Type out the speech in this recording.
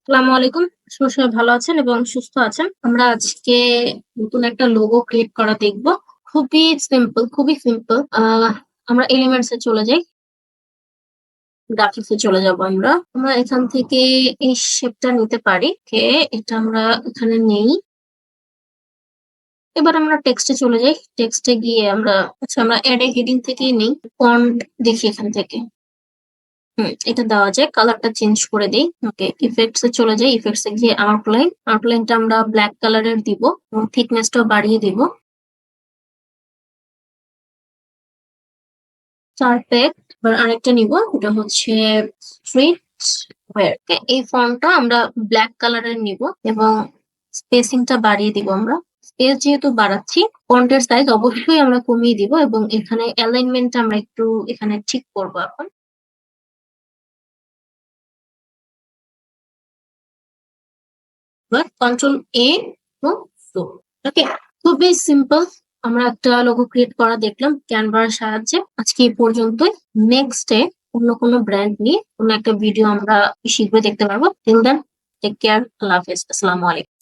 আসসালামু আলাইকুম। সবাই ভালো আছেন এবং সুস্থ আছেন। আমরা আজকে নতুন একটা লোগো ক্রিয়েট করা দেখব। খুবই সিম্পল। আমরা এলিমেন্টস এ চলে যাই। গ্রাফিক্স এ চলে যাব আমরা। আমরা এখান থেকে এই শেপটা নিতে পারি। এটা আমরা এখানে নেই। এবার আমরা টেক্সটে চলে যাই। টেক্সটে গিয়ে আমরা এড এ হেডিং থেকেই নেই। ফন্ট দেখি এখান থেকে। এটা দেওয়া যায়। কালারটা চেঞ্জ করে দেই। ওকে, ইফেক্টস এ চলে যাই। ইফেক্টস এ গিয়ে আউটলাইনটা আমরা ব্ল্যাক কালারের দিব এবং থিকনেসটাও বাড়িয়ে দিব। পারফেক্ট। এবার আরেকটা নিব, এটা হচ্ছে স্ট্রিট ওয়্যার। এই ফন্টটা আমরা ব্ল্যাক কালারের নিব এবং স্পেসিংটা বাড়িয়ে দিব আমরা। স্পেস যেহেতু বাড়াচ্ছি, ফন্টের সাইজ অবশ্যই আমরা কমিয়ে দিব এবং এখানে অ্যালাইনমেন্টটা আমরা একটু এখানে ঠিক করবো এখন। এবার কন্ট্রোল এ এবং ফ্লো। ওকে, খুবই সিম্পল। আমরা একটা লোগো ক্রিয়েট করা দেখলাম ক্যানভার সাহায্যে। আজকে এই পর্যন্তই। নেক্সট ডে অন্য কোনো ব্র্যান্ড নিয়ে কোনো একটা ভিডিও আমরা শীঘ্রই দেখতে পারবো। Till then, take care. আল্লাহ হাফেজ। আসসালামু আলাইকুম।